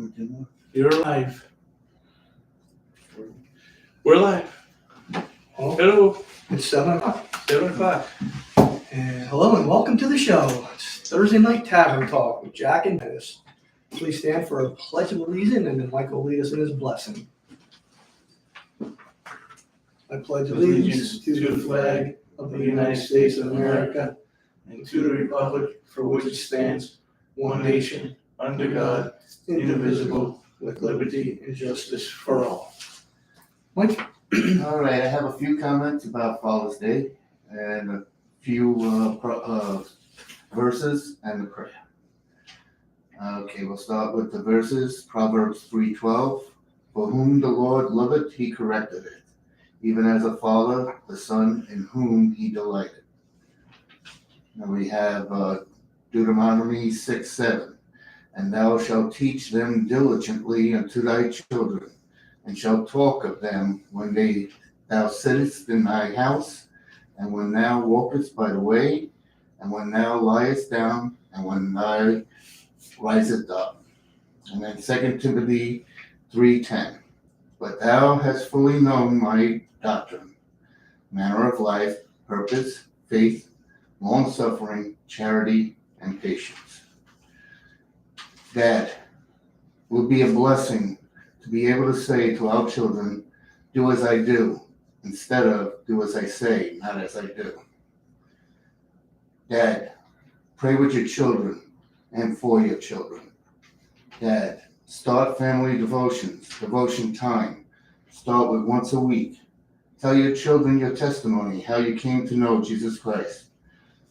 continue. You're alive. We're live. Oh, Hello. it's 7 o'clock. 7 o'clock. And hello and welcome to the show. It's Thursday Night Tavern Talk with Jack and Dennis. Please stand for a pledge of allegiance and then Michael will lead us in his blessing. I pledge allegiance to the flag of the United States of America and to the republic for which it stands, one nation, under God, indivisible, with liberty and justice for all. Mike? All right, I have a few comments about Father's Day and a few verses and the prayer. Okay, we'll start with the verses. Proverbs 3:12. For whom the Lord loveth, he corrected it, even as a father, the son in whom he delighted. Now we have Deuteronomy 6:7. And thou shalt teach them diligently unto thy children, and shalt talk of them when thou sittest in thy house, and when thou walkest by the way, and when thou liest down, and when thou risest up. And then 2 Timothy 3:10. But thou hast fully known my doctrine, manner of life, purpose, faith, long-suffering, charity, and patience. That would be a blessing to be able to say to our children, do as I do, instead of do as I say, not as I do. Dad, pray with your children and for your children. Dad, start family devotion time. Start with once a week. Tell your children your testimony, how you came to know Jesus Christ.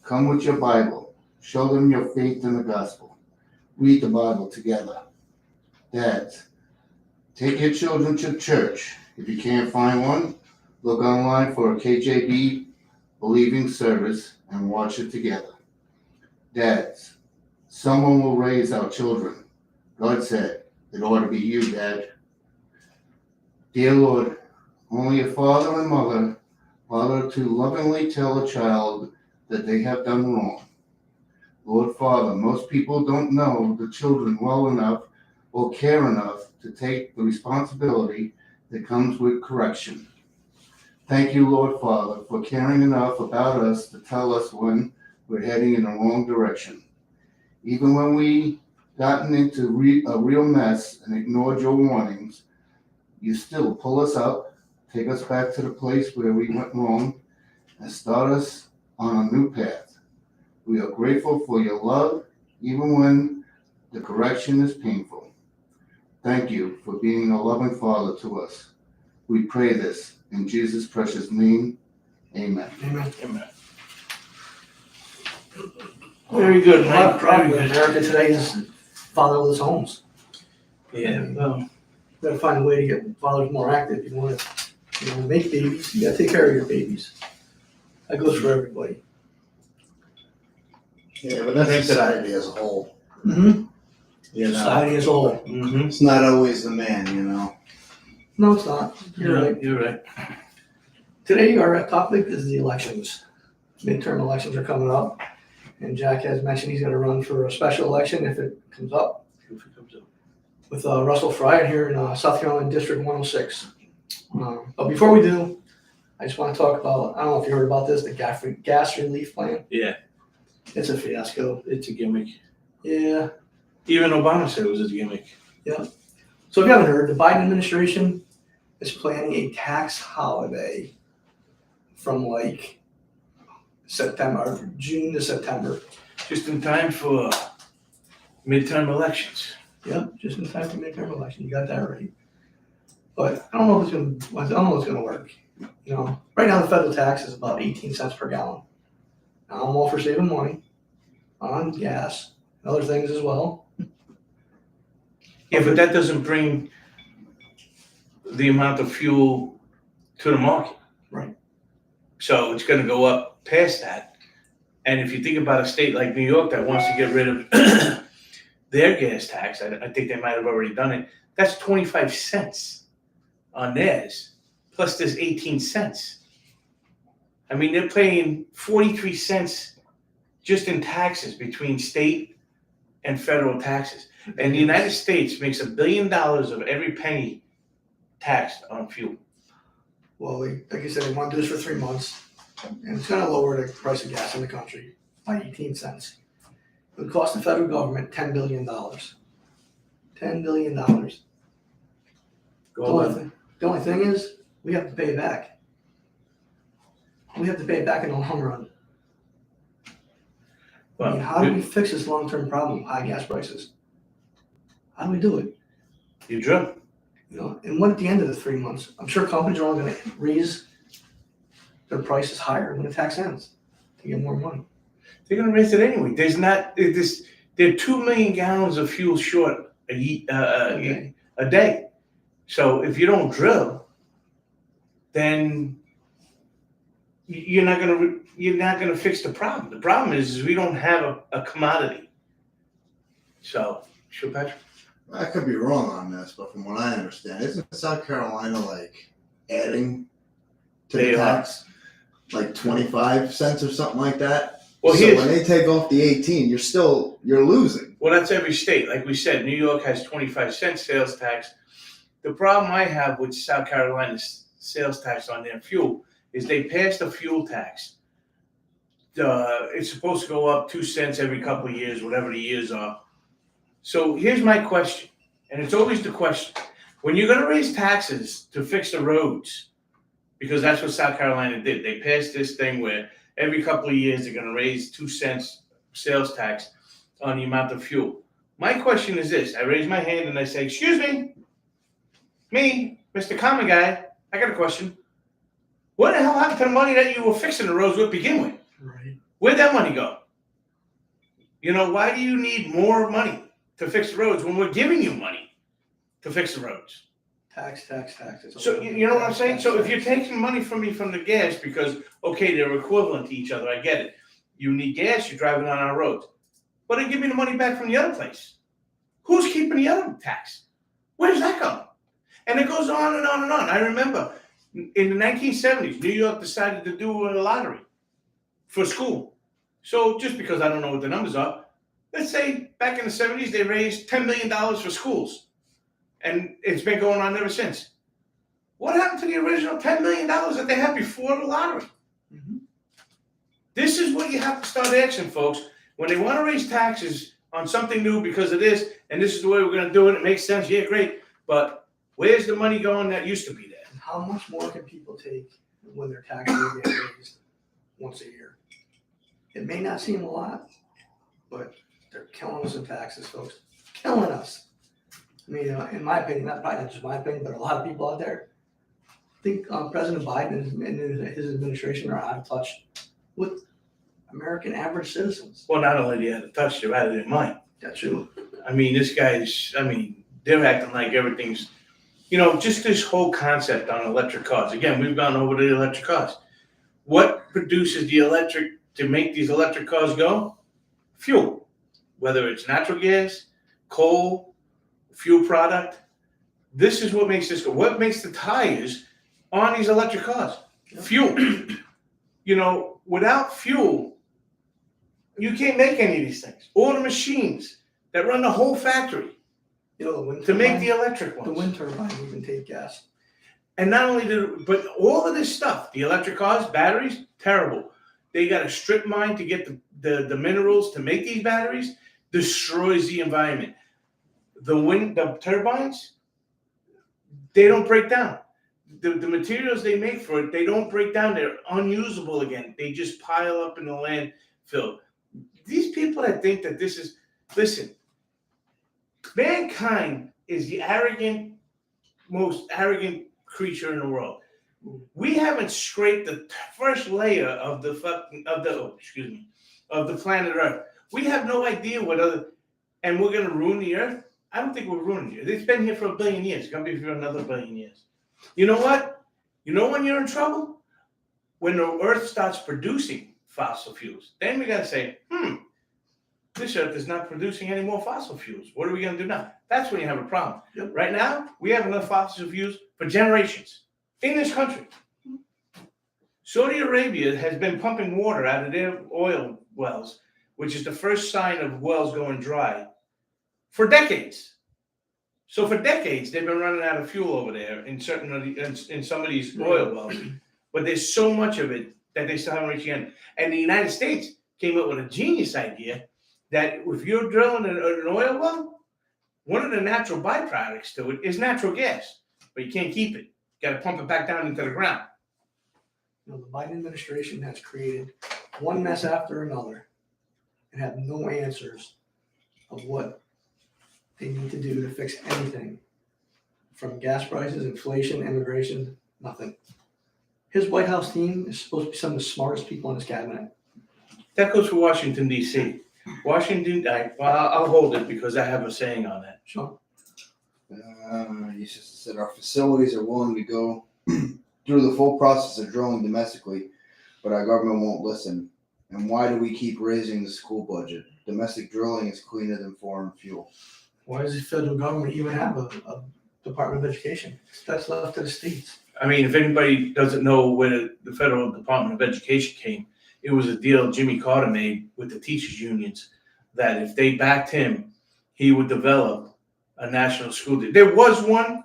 Come with your Bible. Show them your faith in the gospel. Read the Bible together. Dads, take your children to church. If you can't find one, look online for a KJB believing service and watch it together. Dads, someone will raise our children. God said it ought to be you, Dad. Dear Lord, only a father and mother bother to lovingly tell a child that they have done wrong. Lord Father, most people don't know the children well enough or care enough to take the responsibility that comes with correction. Thank you, Lord Father, for caring enough about us to tell us when we're heading in the wrong direction. Even when we gotten into a real mess and ignored your warnings, you still pull us up, take us back to the place where we went wrong, and start us on a new path. We are grateful for your love, even when the correction is painful. Thank you for being a loving Father to us. We pray this in Jesus' precious name. Amen. Amen. Amen. Very good, A lot Mike. of problem in America today is fatherless homes. Yeah, well, You gotta find a way to get fathers more active. You wanna make babies, you gotta take care of your babies. That goes for everybody. Yeah, but that's society as a whole. Mm-hmm. You know, Society as a whole. mm-hmm. it's not always the man, you know. No, it's not. You're right. You're right. Today, our topic is the elections. Midterm elections are coming up, and Jack has mentioned he's gonna run for a special election if it comes up If it comes up. with Russell Fryer here in South Carolina District 106. But before we do, I just wanna talk about, I don't know if you heard about this, the gas relief plan. Yeah, It's a fiasco. it's a gimmick. Yeah. Even Obama said it was a gimmick. So if you haven't heard, the Biden administration is planning a tax holiday from like September, June to September. Just in time for midterm elections. Yep, just in time for midterm election. You got that right. But I don't know if it's gonna work. You know, right now the federal tax is about 18 cents per gallon. Now I'm all for saving money on gas and other things as well. Yeah, but that doesn't bring the amount of fuel to the market. Right. So it's gonna go up past that. And if you think about a state like New York that wants to get rid of their gas tax, I think they might have already done it, that's 25 cents on theirs, plus there's 18 cents. I mean, they're paying 43 cents just in taxes between state and federal taxes. And the United States makes $1 billion of every penny taxed on fuel. Well, like I said, they want to do this for 3 months, and it's gonna lower the price of gas in the country by 18 cents. It would cost the federal government $10 billion. $10 billion. The only thing is, we have to pay it back. We have to pay it back in the long run. I mean, how do we fix this long-term problem, high gas prices? How do we do it? You drill. You know, and what at the end of the 3 months? I'm sure companies are all gonna raise their prices higher when the tax ends to get more money. They're going to raise it anyway. They're 2 million gallons of fuel short a day. So if you don't drill, then you're not going to fix the problem. The problem is we don't have a commodity. So, sure, Patrick. I could be wrong on this, but from what I understand, isn't South Carolina like adding to the tax, like 25 cents or something like that? Well, so when they take off the 18, you're losing. Well, that's every state. Like we said, New York has 25 cents sales tax. The problem I have with South Carolina's sales tax on their fuel is they passed a fuel tax. It's supposed to go up 2 cents every couple of years, whatever the years are. So here's my question, and it's always the question. When you're going to raise taxes to fix the roads, because that's what South Carolina did. They passed this thing where every couple of years they're going to raise 2 cents sales tax on the amount of fuel. My question is this. I raise my hand and I say, excuse me, Mr. Common Guy, I got a question. What the hell happened to the money that you were fixing the roads with to begin with? Right. Where'd that money go? You know, why do you need more money to fix the roads when we're giving you money to fix the roads? Tax. So you know what I'm saying? So if you're taking money from me from the gas because, okay, they're equivalent to each other, I get it. You need gas, you're driving on our roads. But then give me the money back from the other place. Who's keeping the other tax? Where does that go? And it goes on and on and on. I remember in the 1970s, New York decided to do a lottery for school. So just because I don't know what the numbers are, let's say back in the 70s, they raised $10 million for schools. And it's been going on ever since. What happened to the original $10 million that they had before the lottery? Mm-hmm. This is what you have to start asking, folks. When they want to raise taxes on something new because of this, and this is the way we're going to do it, it makes sense, yeah, great. But where's the money going that used to be there? And how much more can people take when their taxes get raised once a year? It may not seem a lot, but they're killing us in taxes, folks. Killing us. I mean, in my opinion, probably not just my opinion, but a lot of people out there think President Biden and his administration are out of touch with American average citizens. Well, not only are they out of touch, they're out of their mind. That's true. I mean, they're acting like everything's, just this whole concept on electric cars. Again, we've gone over the electric cars. What produces the electric to make these electric cars go? Fuel. Whether it's natural gas, coal, fuel product. This is what makes this go. What makes the tires on these electric cars? Fuel. Without fuel, you can't make any of these things. All the machines that run the whole factory to make the electric ones. The wind turbine even take gas. And not only but all of this stuff, the electric cars, batteries, terrible. They got a strip mine to get the minerals to make these batteries, destroys the environment. The turbines, they don't break down. The materials they make for it, they don't break down. They're unusable again. They just pile up in the landfill. These people that think that listen, mankind is the most arrogant creature in the world. We haven't scraped the first layer of the planet Earth. We have no idea and we're going to ruin the Earth. I don't think we're ruining it. It's been here for 1 billion years. It's going to be for another 1 billion years. You know what? You know when you're in trouble? When the Earth starts producing fossil fuels. Then we got to say, this Earth is not producing any more fossil fuels. What are we going to do now? That's when you have a problem. Yep. Right now, we have enough fossil fuels for generations in this country. Saudi Arabia has been pumping water out of their oil wells, which is the first sign of wells going dry for decades. So for decades, they've been running out of fuel over there in in some of these oil wells. But there's so much of it that they still haven't reached the end. And the United States came up with a genius idea that if you're drilling an oil well, one of the natural byproducts to it is natural gas, but you can't keep it. You got to pump it back down into the ground. You know, the Biden administration has created one mess after another and have no answers of what they need to do to fix anything, from gas prices, inflation, immigration, nothing. His White House team is supposed to be some of the smartest people in his cabinet. That goes for Washington, D.C. I'll hold it because I have a saying on that. Sean? You just said our facilities are willing to go through the full process of drilling domestically, but our government won't listen. And why do we keep raising the school budget? Domestic drilling is cleaner than foreign fuel. Why does the federal government even have a Department of Education? That's left to the states. I mean, if anybody doesn't know where the Federal Department of Education came, it was a deal Jimmy Carter made with the teachers unions that if they backed him, he would develop a national school. There was one,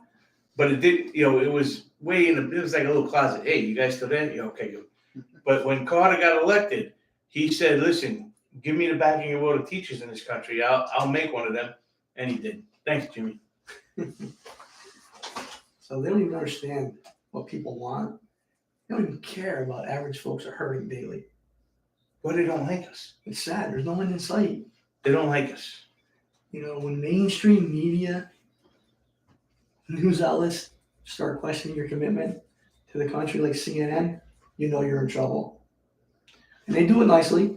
but it didn't, it was way in it was like a little closet. Hey, you guys still there? Yeah, okay, good. But when Carter got elected, he said, listen, give me the backing of all the teachers in this country. I'll make one of them. And he did. Thanks, Jimmy. So they don't even understand what people want. They don't even care about average folks are hurting daily. But they don't like us. It's sad. There's no one in sight. They don't like us. You know, when mainstream media, news outlets start questioning your commitment to the country, like CNN, you know you're in trouble. And they do it nicely,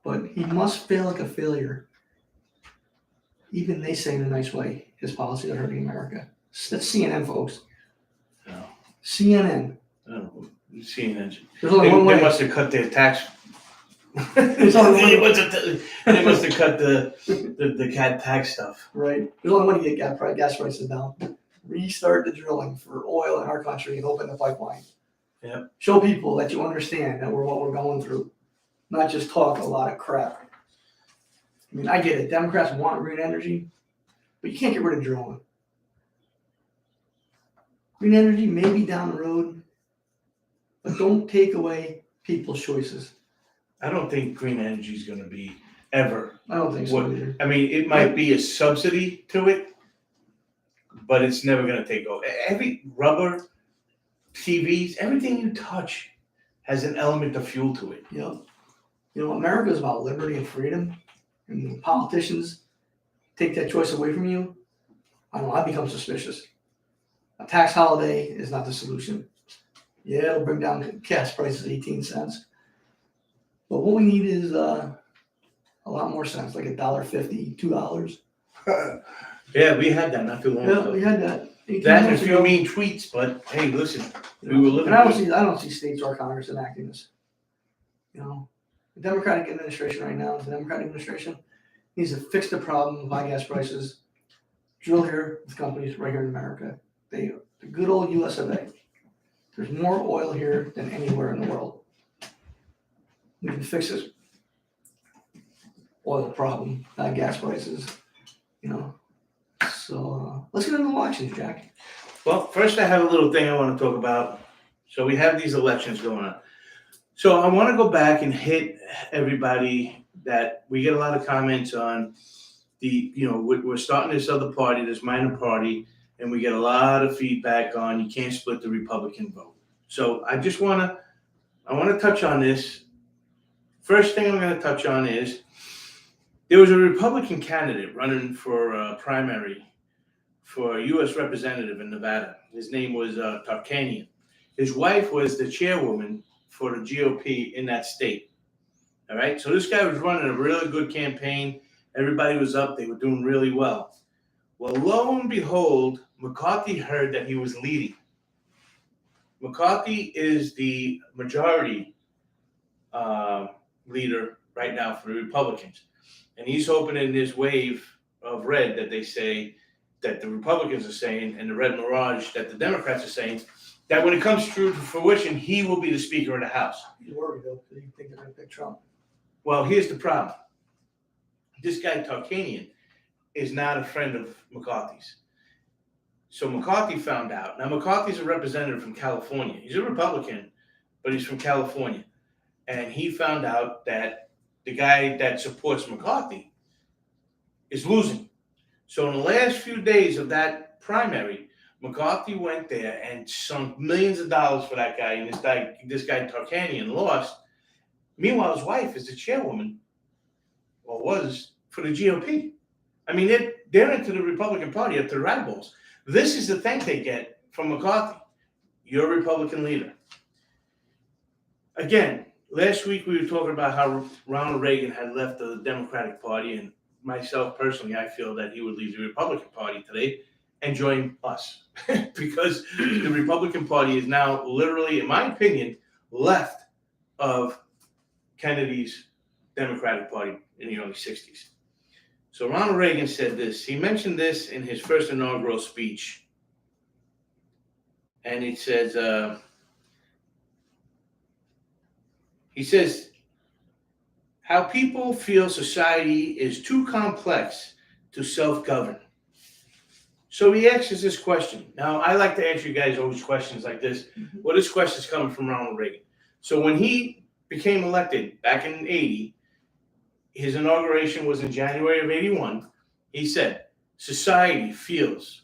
but he must fail like a failure. Even they say in a nice way, his policies are hurting America. That's CNN, folks. No. CNN. No. CNN. There's only one way. They must have cut their tax. There's only one way. They must have cut the cat tax stuff. Right. There's only one way to get gas prices down. Restart the drilling for oil in our country and open the pipeline. Yep. Show people that you understand that what we're going through, not just talk a lot of crap. I mean, I get it. Democrats want green energy, but you can't get rid of drilling. Green energy may be down the road, but don't take away people's choices. I don't think green energy is going to be ever. I don't think so either. I mean, it might be a subsidy to it, but it's never going to take over. Every rubber, TVs, everything you touch has an element of fuel to it. Yep. You know, America is about liberty and freedom. And when politicians take that choice away from you, I become suspicious. A tax holiday is not the solution. Yeah, it'll bring down gas prices 18 cents. But what we need is a lot more sense, like $1.50, $2. Yeah, we had that not too long Yeah, ago. we had that. That and a few mean tweets, but hey, listen, we were living. And I don't see states or Congress enacting this. You know, the Democratic administration right now, the Democratic administration needs to fix the problem of high gas prices, drill here with companies right here in America. The good old US of A. There's more oil here than anywhere in the world. We can fix this oil problem, not gas prices, So let's get into the elections, Jack. Well, first I have a little thing I want to talk about. So we have these elections going on. So I want to go back and hit everybody that we get a lot of comments on we're starting this other party, this minor party, and we get a lot of feedback on you can't split the Republican vote. So I want to touch on this. First thing I'm going to touch on is there was a Republican candidate running for a primary for a U.S. representative in Nevada. His name was Tarkanian. His wife was the chairwoman for the GOP in that state. All right. So this guy was running a really good campaign. Everybody was up. They were doing really well. Well, lo and behold, McCarthy heard that he was leading. McCarthy is the majority leader right now for the Republicans. And he's hoping in this wave of red that they say, that the Republicans are saying, and the red mirage that the Democrats are saying, that when it comes true to fruition, he will be the Speaker of the House. He's worried, though, because you think they're going to pick Trump. Well, here's the problem. This guy, Tarkanian, is not a friend of McCarthy's. So McCarthy found out. Now, McCarthy's a representative from California. He's a Republican, but he's from California. And he found out that the guy that supports McCarthy is losing. So in the last few days of that primary, McCarthy went there and sunk millions of dollars for that guy, and this guy Tarkanian lost. Meanwhile, his wife is the chairwoman, or was, for the GOP. I mean, they're into the Republican Party up to their eyeballs. This is the thank they get from McCarthy. You're a Republican leader. Again, last week we were talking about how Ronald Reagan had left the Democratic Party, and myself personally, I feel that he would leave the Republican Party today and join us because the Republican Party is now literally, in my opinion, left of Kennedy's Democratic Party in the early 60s. So Ronald Reagan said this. He mentioned this in his first inaugural speech. And he says, how people feel society is too complex to self-govern. So he asks us this question. Now, I like to ask you guys always questions like this. Mhm. Well, this question is coming from Ronald Reagan. So when he became elected back in 80, his inauguration was in January of 81. He said, society feels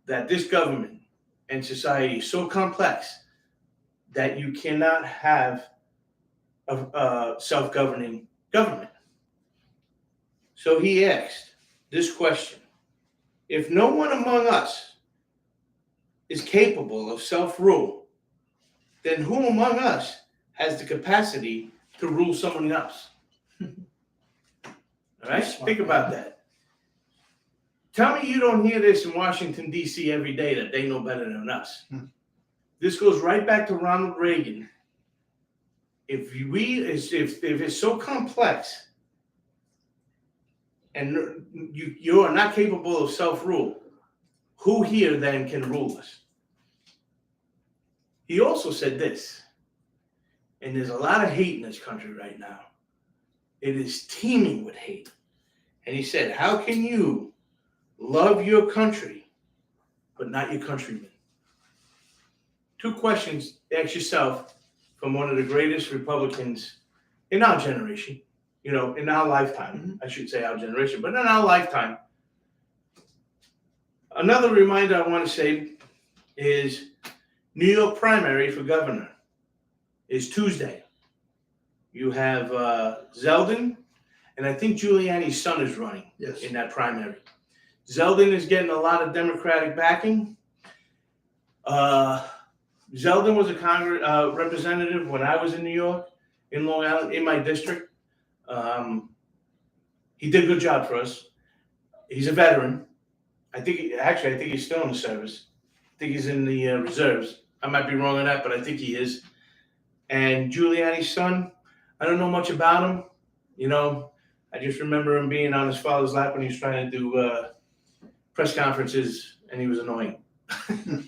that this government and society is so complex that you cannot have a self-governing government. So he asked this question: if no one among us is capable of self-rule, then who among us has the capacity to rule someone else? All right, think about that. Tell me you don't hear this in Washington, D.C. every day, that they know better than us. This goes right back to Ronald Reagan. If it's so complex and you are not capable of self-rule, who here then can rule us? He also said this, and there's a lot of hate in this country right now. It is teeming with hate. And he said, how can you love your country, but not your countrymen? Two questions to ask yourself from one of the greatest Republicans in our generation, in our lifetime. I should say our generation, but in our lifetime. Another reminder I want to say is New York primary for governor is Tuesday. You have Zeldin, and I think Giuliani's son is running in that primary. Zeldin is getting a lot of Democratic backing. Zeldin was a representative when I was in New York, in Long Island, in my district. He did a good job for us. He's a veteran. I think he's still in the service. I think he's in the reserves. I might be wrong on that, but I think he is. And Giuliani's son, I don't know much about him. I just remember him being on his father's lap when he was trying to do press conferences, and he was annoying.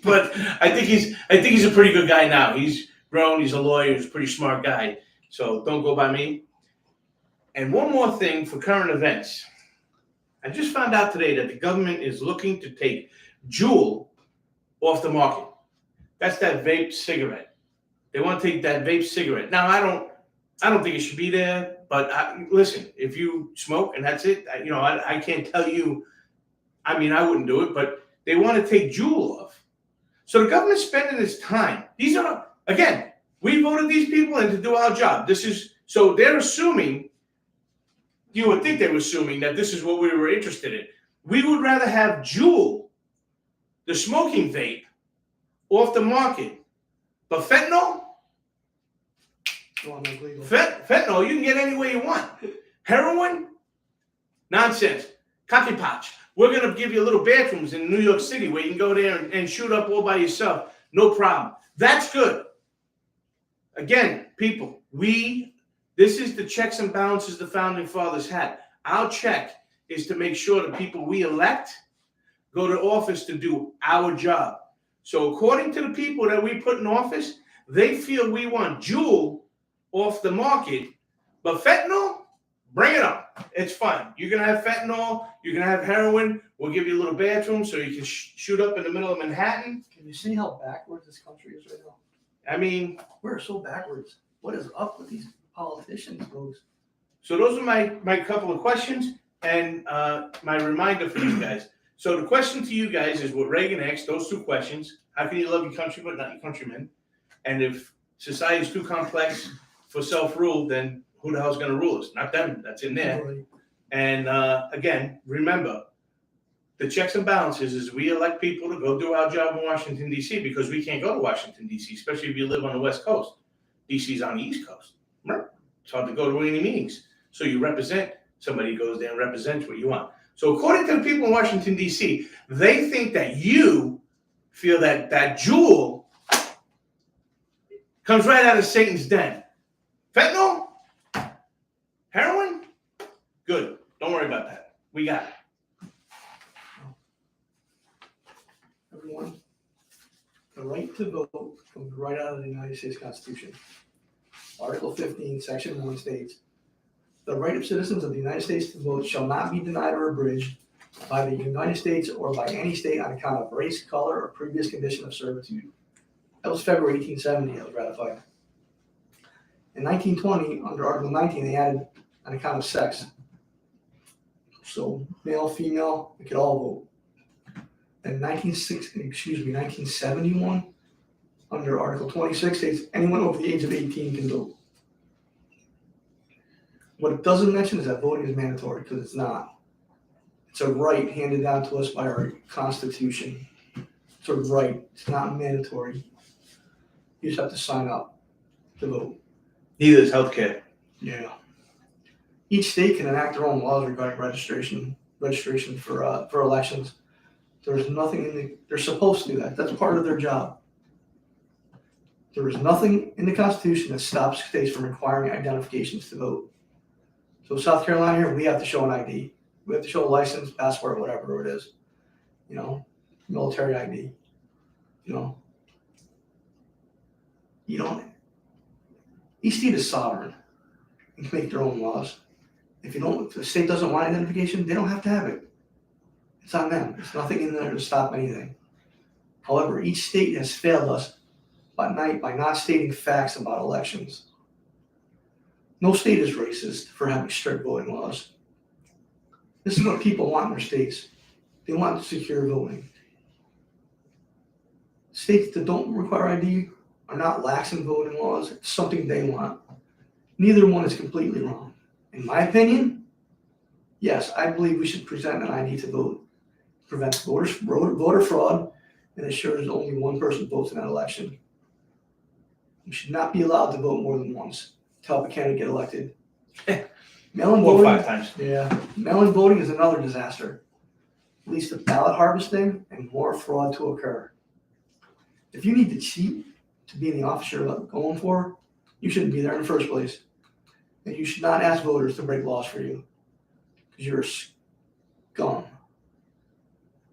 But I think he's a pretty good guy now. He's grown. He's a lawyer. He's a pretty smart guy. So don't go by me. And one more thing for current events. I just found out today that the government is looking to take Juul off the market. That's that vape cigarette. They want to take that vape cigarette. Now, I don't think it should be there. But listen, if you smoke and that's it, I can't tell you. I mean, I wouldn't do it, but they want to take Juul off. So the government's spending its time. These are, again, we voted these people in to do our job. So they're assuming, you would think they were assuming that this is what we were interested in. We would rather have Juul, the smoking vape, off the market. But fentanyl, fentanyl, you can get any way you want. Heroin, nonsense. Cocky patch. We're going to give you little bathrooms in New York City where you can go there and shoot up all by yourself. No problem. That's good. Again, people, this is the checks and balances the founding fathers had. Our check is to make sure the people we elect go to office to do our job. So according to the people that we put in office, they feel we want Juul off the market, but fentanyl, bring it on. It's fun. You're gonna have fentanyl. You're gonna have heroin. We'll give you a little bathroom so you can shoot up in the middle of Manhattan. Can you see how backwards this country is right now? I mean, We're so backwards. What is up with these politicians, folks? so those are my couple of questions and my reminder for you guys. So the question to you guys is what Reagan asked, those two questions. How can you love your country but not your countrymen? And if society is too complex for self-rule, then who the hell's going to rule us? Not them. That's in there. Right. And again, remember, the checks and balances is we elect people to go do our job in Washington, D.C. because we can't go to Washington, D.C., especially if you live on the West Coast. D.C.'s on the East Coast. Remember? It's hard to go to any meetings. So you represent, somebody goes there and represents what you want. So according to the people in Washington, D.C., they think that you feel that jewel comes right out of Satan's den. Fentanyl? Heroin? Good. Don't worry about that. We got it. Everyone, the right to vote comes right out of the United States Constitution. Article 15, Section 1 states, the right of citizens of the United States to vote shall not be denied or abridged by the United States or by any state on account of race, color, or previous condition of servitude. That was February 1870, that was ratified. In 1920, under Article 19, they added on account of sex. So male, female, we could all vote. In 1971, under Article 26 states anyone over the age of 18 can vote. What it doesn't mention is that voting is mandatory, because it's not. It's a right handed down to us by our Constitution. It's a right. It's not mandatory. You just have to sign up to vote. Neither is healthcare. Yeah. Each state can enact their own laws regarding registration for elections. There's nothing they're supposed to do that. That's part of their job. There is nothing in the Constitution that stops states from requiring identifications to vote. So South Carolina here, we have to show an ID. We have to show a license, passport, whatever it is. Military ID. Each state is sovereign and can make their own laws. If the state doesn't want identification, they don't have to have it. It's on them. There's nothing in there to stop anything. However, each state has failed us by not stating facts about elections. No state is racist for having strict voting laws. This is what people want in their states. They want secure voting. States that don't require ID are not lax in voting laws. It's something they want. Neither one is completely wrong. In my opinion, yes, I believe we should present an ID to vote. Prevents voter fraud and ensures only one person votes in that election. You should not be allowed to vote more than once to help a candidate get elected. Mail-in voting, 5 times. yeah, mail-in voting is another disaster. Leads to ballot harvesting and more fraud to occur. If you need to cheat to be in the office you're going for, you shouldn't be there in the first place. And you should not ask voters to break laws for you, because you're a scum.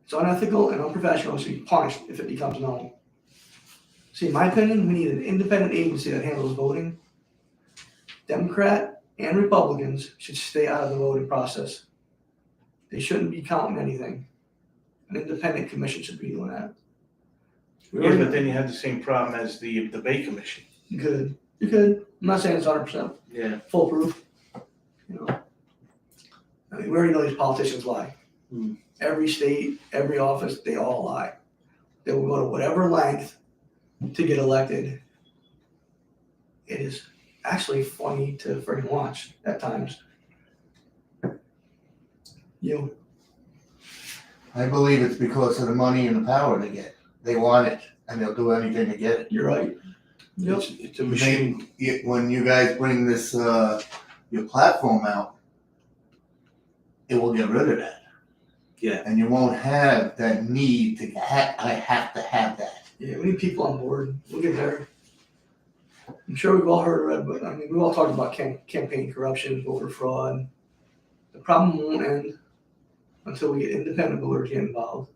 It's unethical and unprofessional, and should be punished if it becomes known. See, in my opinion, we need an independent agency that handles voting. Democrat and Republicans should stay out of the voting process. They shouldn't be counting anything. An independent commission should be doing that. Yeah, but then you have the same problem as the debate commission. You could. I'm not saying it's 100% foolproof. I mean, we already know these politicians lie. Every state, every office, they all lie. They will go to whatever length to get elected. It is actually funny to freaking watch at times. I believe it's because of the money and the power they get. They want it, and they'll do anything to get it. You're right. Yep. It's a machine. When you guys bring this your platform out, it will get rid of that. Yeah. And you won't have that need to I have to have that. Yeah, we need people on board. We'll get there. I'm sure we've all heard of it, but we've all talked about campaign corruption, voter fraud. The problem won't end until we get independent voters get involved.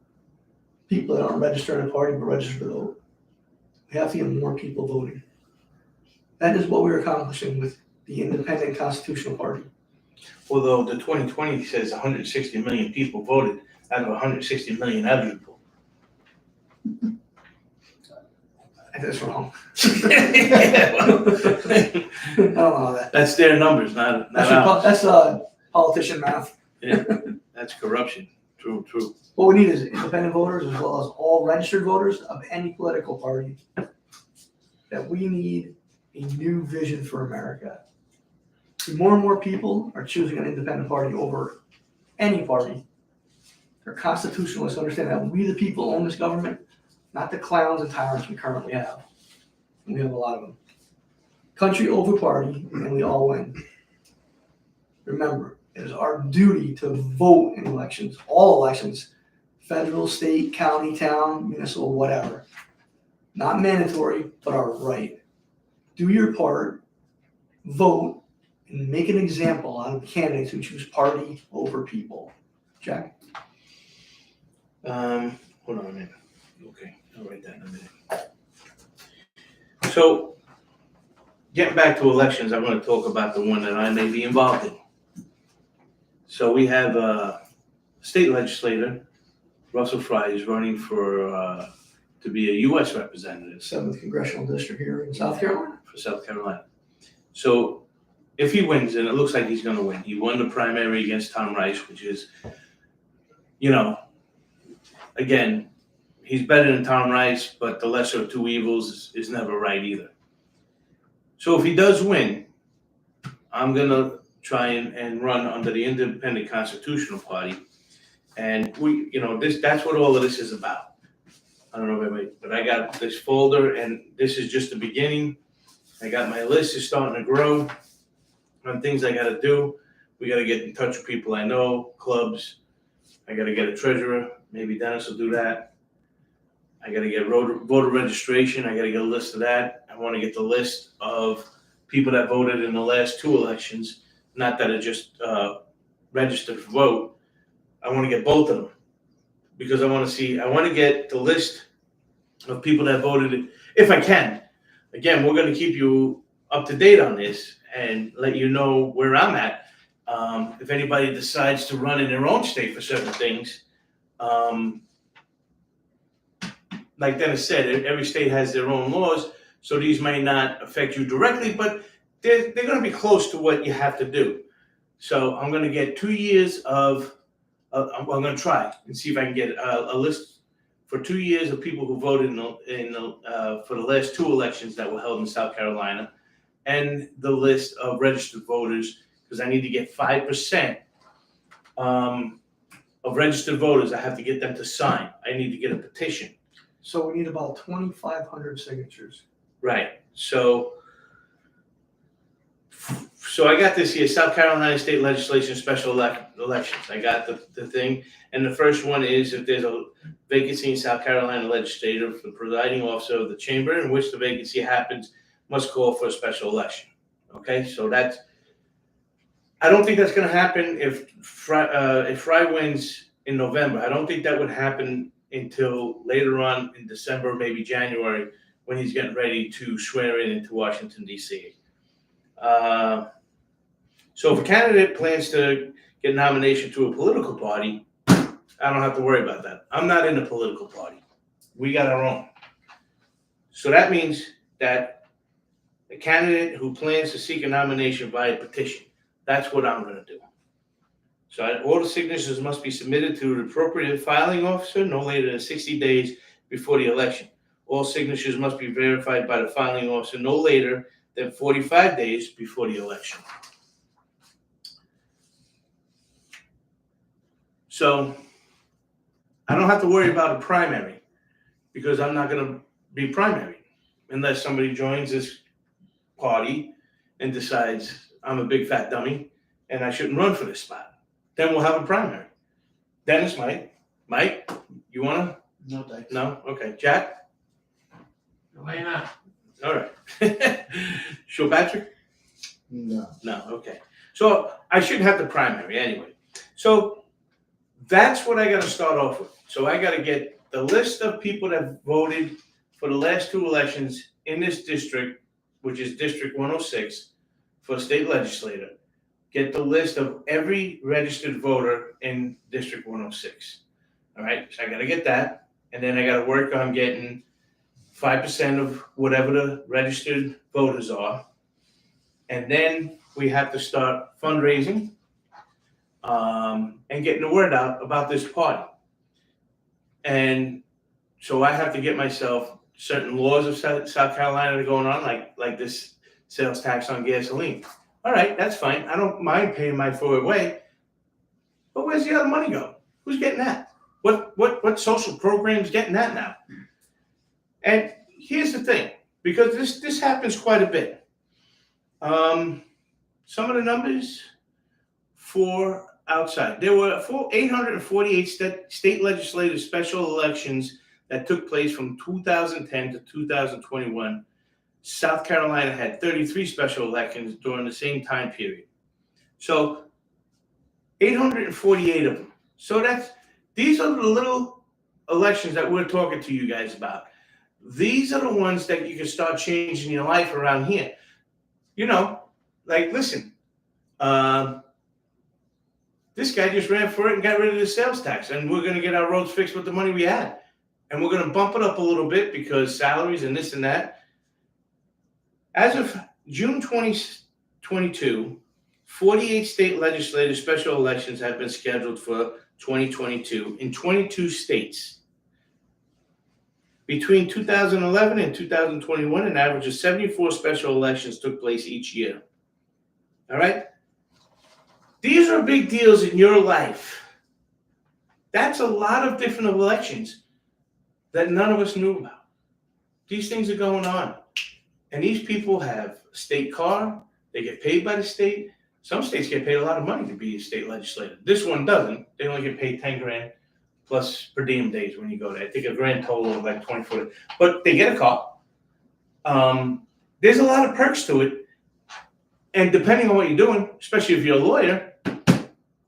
People that aren't registered in a party but registered to vote. We have to get more people voting. That is what we're accomplishing with the Independent Constitutional Party. Although the 2020 says 160 million people voted out of 160 million eligible. That's wrong. Yeah, well, I don't know that. that's their numbers, not ours. That's politician math. Yeah, that's corruption. True. What we need is independent voters as well as all registered voters of any political party. That we need a new vision for America. More and more people are choosing an independent party over any party. They're constitutionalists, understand that we the people own this government, not the clowns and tyrants we currently have. And we have a lot of them. Country over party, and we all win. Remember, it is our duty to vote in elections, all elections, federal, state, county, town, municipal, whatever. Not mandatory, but our right. Do your part, vote, and make an example out of candidates who choose party over people. Jack? Hold on a minute. Okay, I'll write that in a minute. So, getting back to elections, I'm going to talk about the one that I may be involved in. So we have a state legislator, Russell Fry, is running for to be a U.S. representative 7th Congressional District here in South Carolina. for South Carolina. So if he wins, and it looks like he's going to win, he won the primary against Tom Rice, which is, again, he's better than Tom Rice, but the lesser of two evils is never right either. So if he does win, I'm going to try and run under the Independent Constitutional Party. And that's what all of this is about. I don't know if I but I got this folder, and this is just the beginning. I got my list is starting to grow on things I got to do. We got to get in touch with people I know, clubs. I got to get a treasurer. Maybe Dennis will do that. I got to get voter registration. I got to get a list of that. I want to get the list of people that voted in the last two elections, not that are just registered for vote. I want to get both of them because I want to get the list of people that voted, if I can. Again, we're going to keep you up to date on this and let you know where I'm at. If anybody decides to run in their own state for certain things, like Dennis said, every state has their own laws, so these may not affect you directly, but they're going to be close to what you have to do. So I'm going to get 2 years of, I'm going to try and see if I can get a list for 2 years of people who voted for the last two elections that were held in South Carolina, and the list of registered voters, because I need to get 5% of registered voters. I have to get them to sign. I need to get a petition. So we need about 2,500 signatures. Right. So I got this here, South Carolina State Legislation Special Elections. I got the thing. And the first one is if there's a vacancy in South Carolina legislature, the presiding officer of the chamber in which the vacancy happens must call for a special election. Okay, so I don't think that's going to happen if Fry wins in November. I don't think that would happen until later on in December, maybe January, when he's getting ready to swear in into Washington, D.C. So if a candidate plans to get nomination to a political party, I don't have to worry about that. I'm not in a political party. We got our own. So that means that a candidate who plans to seek a nomination via petition, that's what I'm going to do. So all the signatures must be submitted to the appropriate filing officer no later than 60 days before the election. All signatures must be verified by the filing officer no later than 45 days before the election. So I don't have to worry about a primary because I'm not going to be primary unless somebody joins this party and decides I'm a big fat dummy and I shouldn't run for this spot. Then we'll have a primary. Dennis might. Mike, you want to? No, thanks. No? Okay. Jack? Why not? All right. Sure, Patrick? No. No, okay. So I shouldn't have the primary anyway. So that's what I got to start off with. So I got to get the list of people that voted for the last two elections in this district, which is District 106 for state legislator. get the list of every registered voter in District 106. All right, so I got to get that, and then I got to work on getting 5% of whatever the registered voters are, and then we have to start fundraising and getting the word out about this party. And so I have to get myself certain laws of South Carolina that are going on, like this sales tax on gasoline. All right, that's fine. I don't mind paying my forward way, but where's the other money go? Who's getting that? What social program's getting that now? And here's the thing, because this happens quite a bit. Some of the numbers for outside, there were 848 state legislative special elections that took place from 2010 to 2021. South Carolina had 33 special elections during the same time period. So 848 of them. So these are the little elections that we're talking to you guys about. These are the ones that you can start changing your life around here. You know, like, listen, this guy just ran for it and got rid of the sales tax, and we're going to get our roads fixed with the money we had. And we're going to bump it up a little bit because salaries and this and that. As of June 2022, 48 state legislative special elections have been scheduled for 2022 in 22 states. Between 2011 and 2021, an average of 74 special elections took place each year. All right? These are big deals in your life. That's a lot of different elections that none of us knew about. These things are going on. And these people have a state car. They get paid by the state. Some states get paid a lot of money to be a state legislator. This one doesn't. They only get paid 10 grand plus per diem days when you go there. I think a grand total of like 24. But they get a car. There's a lot of perks to it. And depending on what you're doing, especially if you're a lawyer,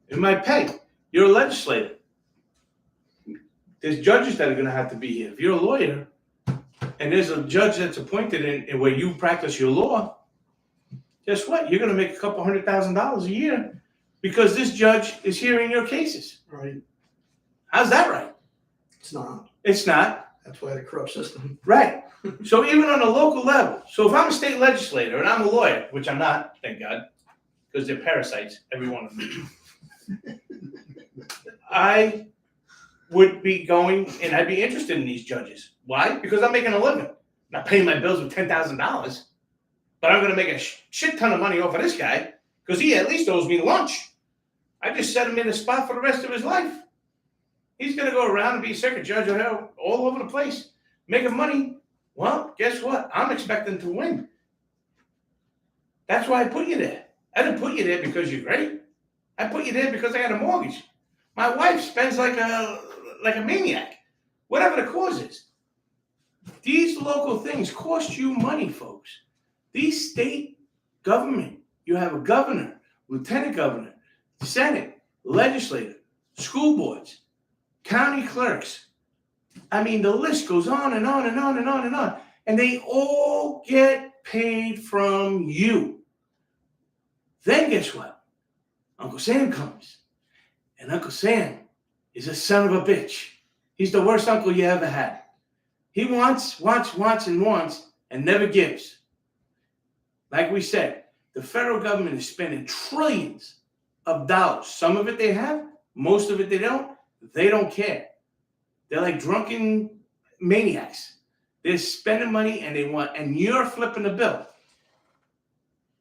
it might pay. You're a legislator. There's judges that are going to have to be here. If you're a lawyer and there's a judge that's appointed in where you practice your law, guess what? You're going to make a couple $100,000 a year because this judge is hearing your cases. Right. How's that right? It's not. It's not. That's why the corrupt system. Right. So even on a local level, so if I'm a state legislator and I'm a lawyer, which I'm not, thank God, because they're parasites, every one of them, I would be going and I'd be interested in these judges. Why? Because I'm making a living. I'm not paying my bills with $10,000, but I'm going to make a shit ton of money off of this guy because he at least owes me lunch. I just set him in a spot for the rest of his life. He's going to go around and be a circuit judge all over the place, making money. Well, guess what? I'm expecting to win. That's why I put you there. I didn't put you there because you're great. I put you there because I got a mortgage. My wife spends like a maniac, whatever the cause is. These local things cost you money, folks. These state government, you have a governor, lieutenant governor, senate, legislature, school boards, county clerks. I mean, the list goes on and on and on and on and on. And they all get paid from you. Then guess what? Uncle Sam comes. And Uncle Sam is a son of a bitch. He's the worst uncle you ever had. He wants, and never gives. Like we said, the federal government is spending trillions of dollars. Some of it they have, most of it they don't. They don't care. They're like drunken maniacs. They're spending money and you're flipping the bill.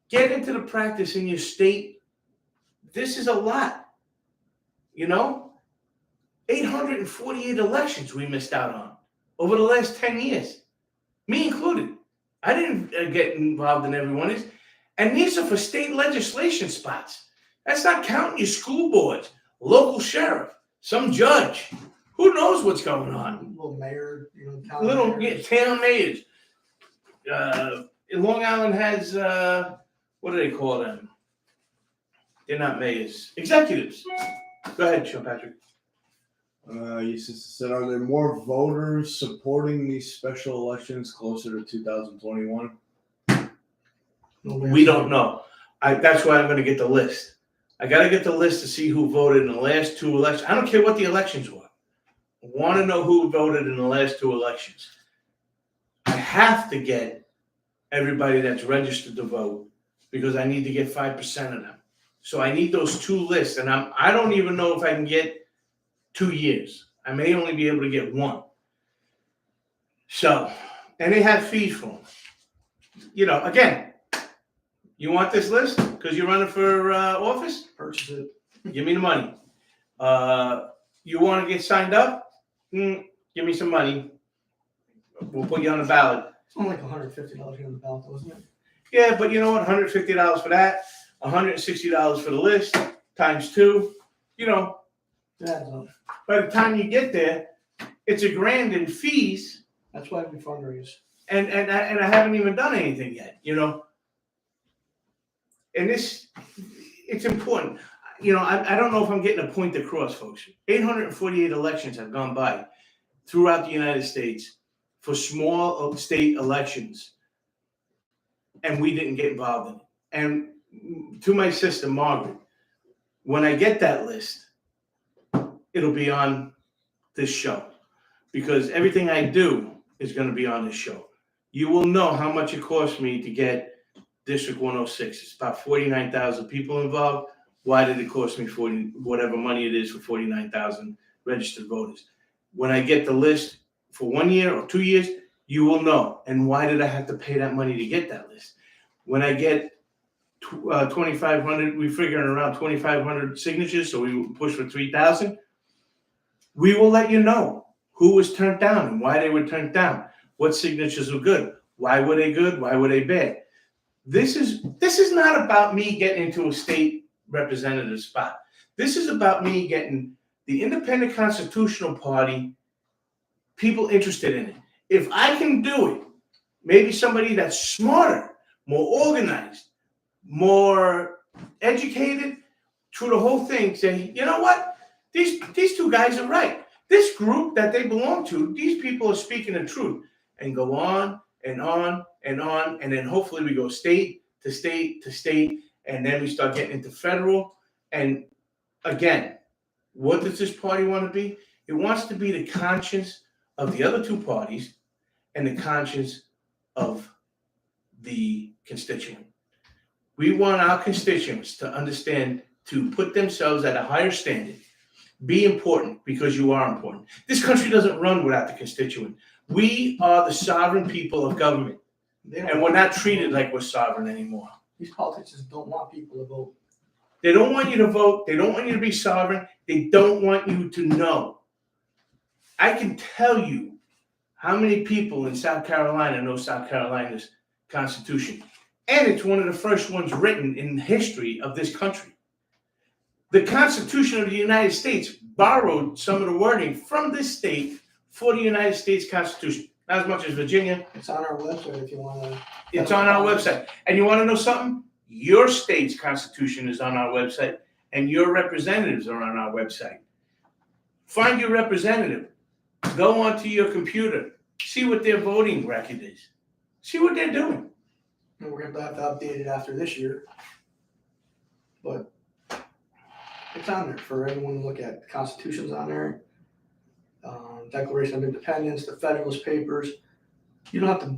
Get into the practice in your state. This is a lot. You know, 848 elections we missed out on over the last 10 years. Me included. I didn't get involved in every one of these. And these are for state legislation spots. That's not counting your school boards, local sheriff, some judge. Who knows what's going on? Little mayor, town mayors. Town mayors. Long Island has, what do they call them? They're not mayors. Executives. Go ahead, Sean Patrick. You said, are there more voters supporting these special elections closer to 2021? We don't know. That's why I'm going to get the list. I got to get the list to see who voted in the last 2 elections. I don't care what the elections were. I want to know who voted in the last 2 elections. I have to get everybody that's registered to vote because I need to get 5% of them. So I need those 2 lists, and I don't even know if I can get 2 years. I may only be able to get 1. So, and they have fees for them. You know, again, you want this list because you're running for office? Purchase it. Give me the money. You want to get signed up? Give me some money. We'll put you on the ballot. It's only like $150 here on the ballot, wasn't it? Yeah, but you know what? $150 for that, $160 for the list, times 2. You know, It adds up. by the time you get there, it's $1,000 in fees, That's why we fundraise. and I haven't even done anything yet. You know, and it's important. You know, I don't know if I'm getting a point across, folks. 848 elections have gone by throughout the United States for small state elections, and we didn't get involved in it. And to my sister, Margaret, when I get that list, it'll be on this show because everything I do is going to be on this show. You will know how much it cost me to get District 106. It's about 49,000 people involved. Why did it cost me whatever money it is for 49,000 registered voters? When I get the list for 1 year or 2 years, you will know. And why did I have to pay that money to get that list? When I get 2,500, we're figuring around 2,500 signatures, so we push for 3,000. We will let you know who was turned down and why they were turned down. What signatures were good? Why were they good? Why were they bad? This is not about me getting into a state representative spot. This is about me getting the Independent Constitutional Party people interested in it. If I can do it, maybe somebody that's smarter, more organized, more educated through the whole thing say, you know what? These 2 guys are right. This group that they belong to, these people are speaking the truth, and go on and on and on. And then hopefully we go state to state to state. And then we start getting into federal. And again, what does this party want to be? It wants to be the conscience of the other 2 parties and the conscience of the constituent. We want our constituents to understand, to put themselves at a higher standard. Be important because you are important. This country doesn't run without the constituent. We are the sovereign people of government, and we're not treated like we're sovereign anymore. These politicians don't want people to vote. They don't want you to vote. They don't want you to be sovereign. They don't want you to know. I can tell you how many people in South Carolina know South Carolina's Constitution. And it's one of the first ones written in the history of this country. The Constitution of the United States borrowed some of the wording from this state for the United States Constitution. Not as much as Virginia. It's on our website if you want to. It's on our website. And you want to know something? Your state's Constitution is on our website, and your representatives are on our website. Find your representative. Go onto your computer. See what their voting record is. See what they're doing. And we're going to have to update it after this year. But it's on there for everyone to look at. The Constitution's on there. Declaration of Independence, the Federalist Papers. You don't have to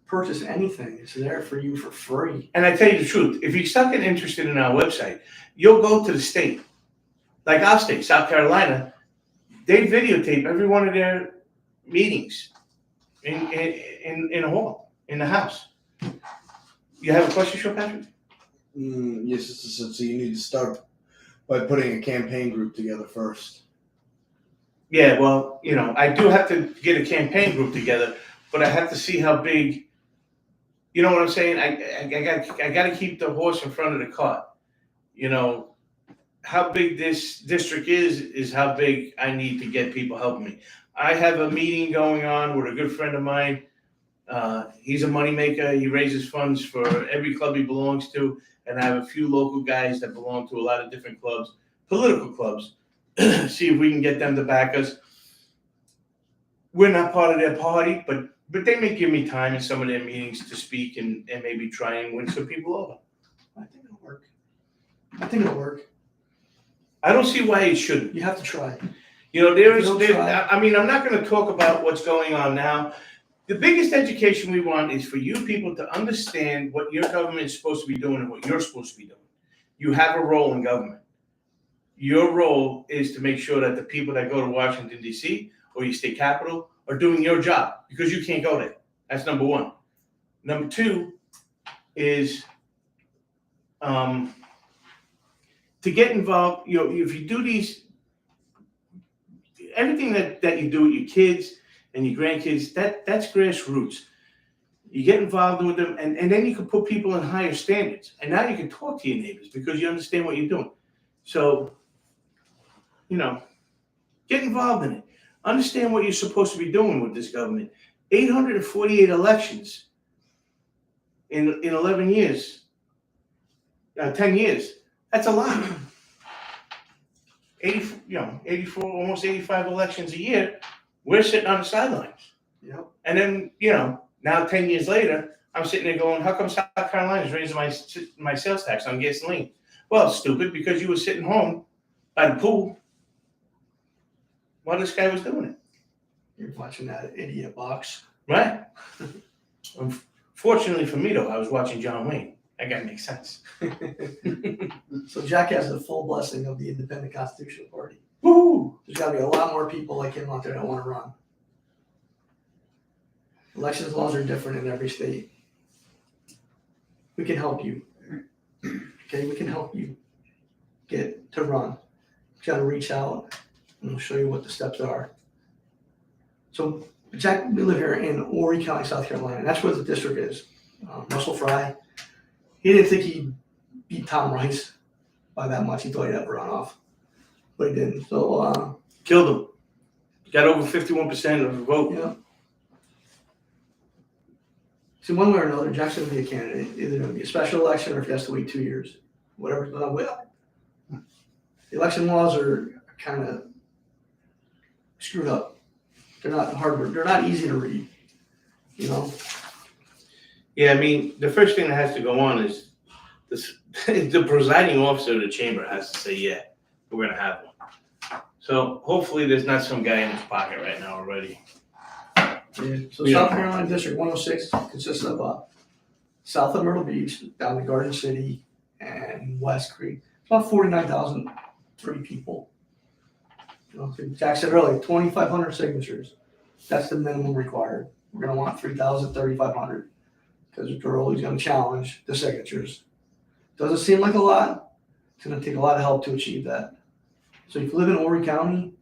purchase anything. It's there for you for free. And I tell you the truth, if you start getting interested in our website, you'll go to the state. Like our state, South Carolina, they videotape every one of their meetings in a hall, in the house. You have a question, Sean Patrick? Yes, so you need to start by putting a campaign group together first. Yeah, well, you know, I do have to get a campaign group together, but I have to see how big. You know what I'm saying? I got to keep the horse in front of the cart. You know, how big this district is how big I need to get people helping me. I have a meeting going on with a good friend of mine. He's a moneymaker. He raises funds for every club he belongs to, and I have a few local guys that belong to a lot of different clubs, political clubs. See if we can get them to back us. We're not part of their party, but they may give me time in some of their meetings to speak and maybe try and win some people over. I think it'll work. I don't see why it shouldn't. You have to try. You know, If you don't try- I mean, I'm not going to talk about what's going on now. The biggest education we want is for you people to understand what your government is supposed to be doing and what you're supposed to be doing. You have a role in government. Your role is to make sure that the people that go to Washington, D.C. or your state capital are doing your job, because you can't go there. That's number one. Number two is to get involved. You know, if you do these, everything that you do with your kids and your grandkids, that's grassroots. You get involved with them, and then you can put people in higher standards. And now you can talk to your neighbors because you understand what you're doing. So, you know, get involved in it. Understand what you're supposed to be doing with this government. 848 elections in 11 years, 10 years. That's a lot. 84, almost 85 elections a year. We're sitting on the sidelines. Yep. And then, now 10 years later, I'm sitting there going, how come South Carolina's raising my sales tax on gasoline? Well, it's stupid, because you were sitting home by the pool while this guy was doing it. You're watching that idiot box. Right. Fortunately for me, though, I was watching John Wayne. That guy makes sense. So Jack has the full blessing of the Independent Constitutional Party. Woo! There's got to be a lot more people like him out there that want to run. Elections laws are different in every state. We can help you. Okay, we can help you get to run. You got to reach out, and we'll show you what the steps are. So, Jack, we live here in Horry County, South Carolina, and that's where the district is. Russell Fry, he didn't think he'd beat Tom Rice by that much. He thought he'd have a runoff, but he didn't. So, Killed him. Got over 51% of the vote. yeah. See, one way or another, Jack's going to be a candidate. Either going to be a special election, or if he has to wait 2 years, whatever. The election laws are kind of screwed up. They're not hard. They're not easy to read. You know. Yeah, I mean, the first thing that has to go on is this, the presiding officer of the chamber has to say, yeah, we're going to have one. So hopefully there's not some guy in his pocket right now already. Yeah. So Yeah. South Carolina District 106 consists of south of Myrtle Beach, down to Garden City, and West Creek. It's about 49,003 people. You know, Jack said earlier, 2,500 signatures. That's the minimum required. We're going to want 3,500 because they're always going to challenge the signatures. Doesn't seem like a lot. It's going to take a lot of help to achieve that. So if you live in Horry County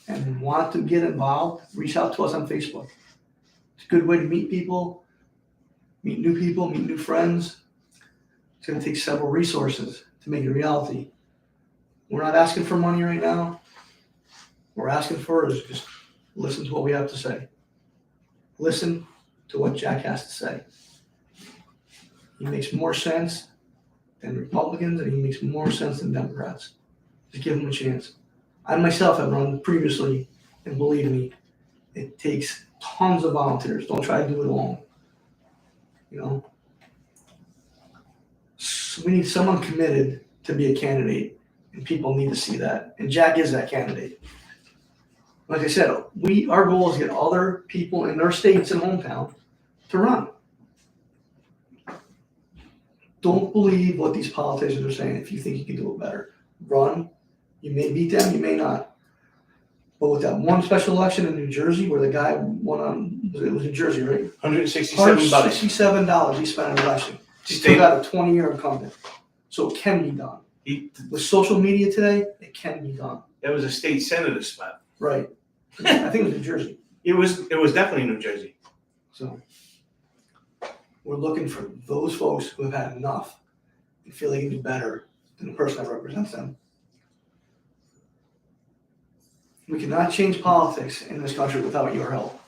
and want to get involved, reach out to us on Facebook. It's a good way to meet people, meet new friends. It's going to take several resources to make it a reality. We're not asking for money right now. We're asking for is just listen to what we have to say. Listen to what Jack has to say. He makes more sense than Republicans, and he makes more sense than Democrats. Just give him a chance. I myself have run previously, and believe me, it takes tons of volunteers. Don't try to do it alone. You know? So we need someone committed to be a candidate, and people need to see that. And Jack is that candidate. Like I said, our goal is to get other people in their states and hometown to run. Don't believe what these politicians are saying if you think you can do it better. Run. You may beat them, you may not. But with that one special election in New Jersey where the guy won on, it was in Jersey, right? $167. $167 he spent on an election. He still got a 20-year incumbent. So it can be done. With social media today, it can be done. That was a state senator spot. Right. I think it was New Jersey. It was definitely New Jersey. So we're looking for those folks who have had enough and feel they can do better than the person that represents them. We cannot change politics in this country without your help.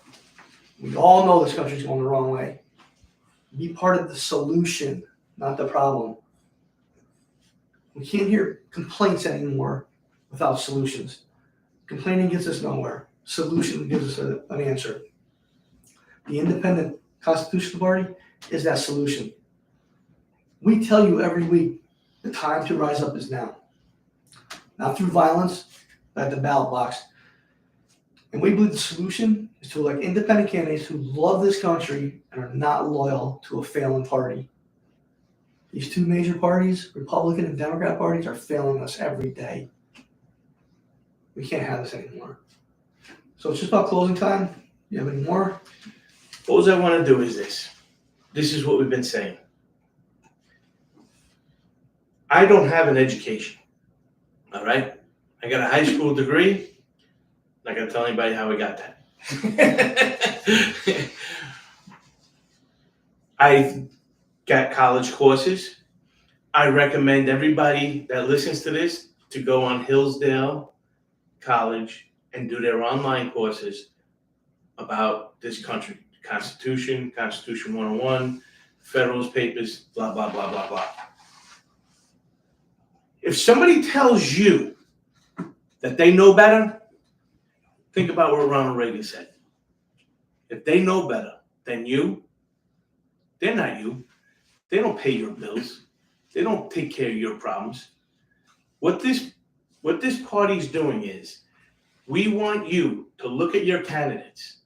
We all know this country's going the wrong way. Be part of the solution, not the problem. We can't hear complaints anymore without solutions. Complaining gets us nowhere. Solution gives us an answer. The Independent Constitutional Party is that solution. We tell you every week the time to rise up is now. not through violence, but at the ballot box. And we believe the solution is to elect independent candidates who love this country and are not loyal to a failing party. These two major parties, Republican and Democrat parties, are failing us every day. We can't have this anymore. So it's just about closing time. You have any more? All I want to do is this. This is what we've been saying. I don't have an education. All right? I got a high school degree. Not going to tell anybody how I got that. I got college courses. I recommend everybody that listens to this to go on Hillsdale College and do their online courses about this country. Constitution, Constitution 101, Federalist Papers, blah, blah, blah, blah, blah. If somebody tells you that they know better, think about what Ronald Reagan said. If they know better than you, they're not you. They don't pay your bills. They don't take care of your problems. What this party's doing is, we want you to look at your candidates.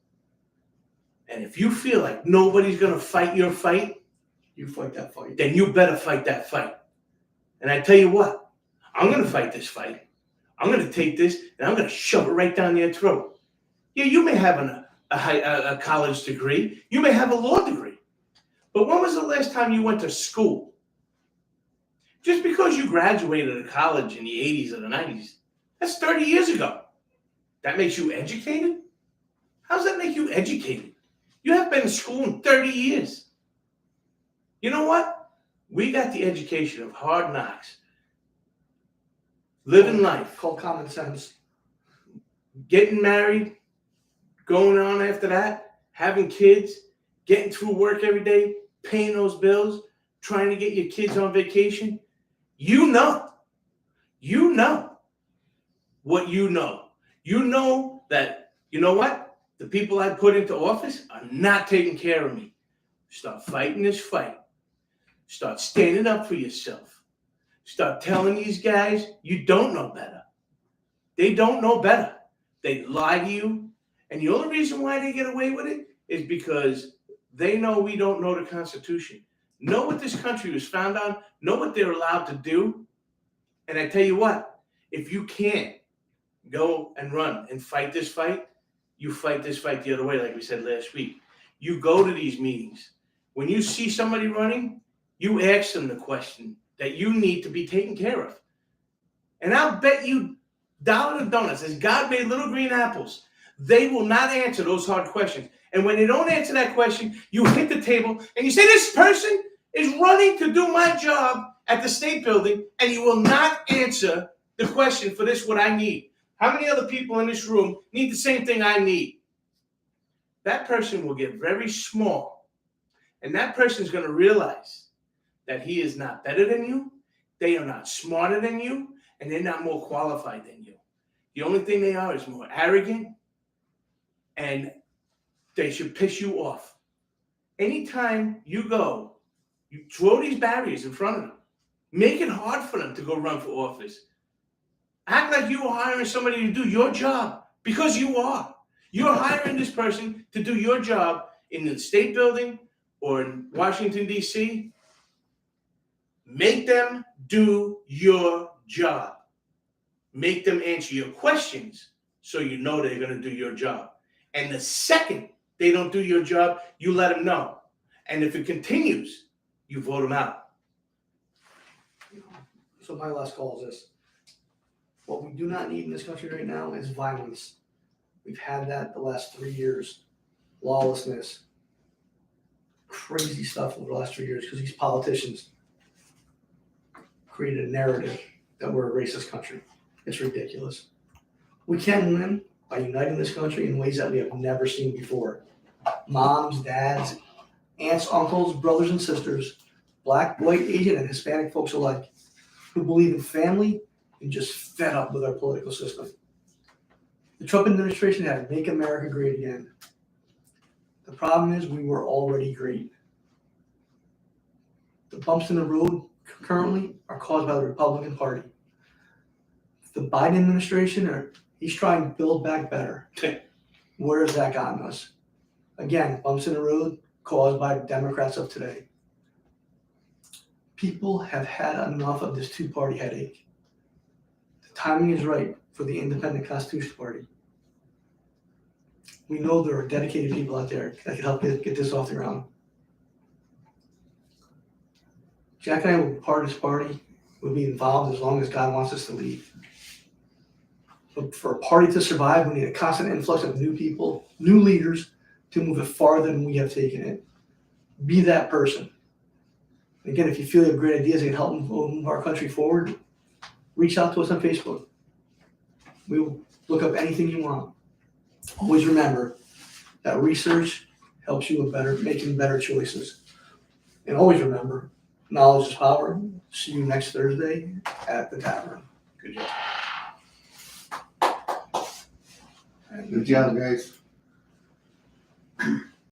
And if you feel like nobody's going to fight your fight, You fight that fight. then you better fight that fight. And I tell you what, I'm going to fight this fight. I'm going to take this and I'm going to shove it right down their throat. Yeah, you may have a college degree. You may have a law degree. But when was the last time you went to school? Just because you graduated at college in the 80s or the 90s, that's 30 years ago. That makes you educated? How does that make you educated? You haven't been to school in 30 years. You know what? We got the education of hard knocks. Living life. Called common sense. Getting married. Going on after that. Having kids. Getting through work every day. Paying those bills. Trying to get your kids on vacation. You know. You know what you know. You know that, you know what? The people I put into office are not taking care of me. Start fighting this fight. Start standing up for yourself. Start telling these guys you don't know better. They don't know better. They lie to you. And the only reason why they get away with it is because they know we don't know the Constitution. Know what this country was founded on. Know what they're allowed to do. And I tell you what, if you can't go and run and fight this fight, you fight this fight the other way, like we said last week. You go to these meetings. When you see somebody running, you ask them the question that you need to be taken care of. And I'll bet you dollar to donuts, as God made little green apples, they will not answer those hard questions. And when they don't answer that question, you hit the table and you say, this person is running to do my job at the state building, and you will not answer the question for this, what I need. How many other people in this room need the same thing I need? That person will get very small. And that person is going to realize that he is not better than you. They are not smarter than you. And they're not more qualified than you. The only thing they are is more arrogant. And they should piss you off. Anytime you go, you throw these barriers in front of them. Make it hard for them to go run for office. Act like you are hiring somebody to do your job, because you are. You're hiring this person to do your job in the state building or in Washington, D.C. Make them do your job. Make them answer your questions so you know they're going to do your job. And the second they don't do your job, you let them know. And if it continues, you vote them out. So my last call is this. What we do not need in this country right now is violence. We've had that the last 3 years. Lawlessness. Crazy stuff over the last 3 years because these politicians created a narrative that we're a racist country. It's ridiculous. We can win by uniting this country in ways that we have never seen before. Moms, dads, aunts, uncles, brothers and sisters, Black, white, Asian, and Hispanic folks alike, who believe in family and just fed up with our political system. The Trump administration had Make America Great Again. The problem is we were already great. The bumps in the road currently are caused by the Republican Party. The Biden administration, he's trying to build back better. Okay. Where has that gotten us? Again, bumps in the road caused by Democrats of today. People have had enough of this two-party headache. The timing is right for the Independent Constitution Party. We know there are dedicated people out there that can help get this off the ground. Jack and I will be part of this party. We'll be involved as long as God wants us to lead. But for a party to survive, we need a constant influx of new people, new leaders to move it farther than we have taken it. Be that person. Again, if you feel you have great ideas that can help move our country forward, reach out to us on Facebook. We will look up anything you want. Always remember that research helps you with making better choices. And always remember, knowledge is power. See you next Thursday at the tavern. Good job. Good job, guys.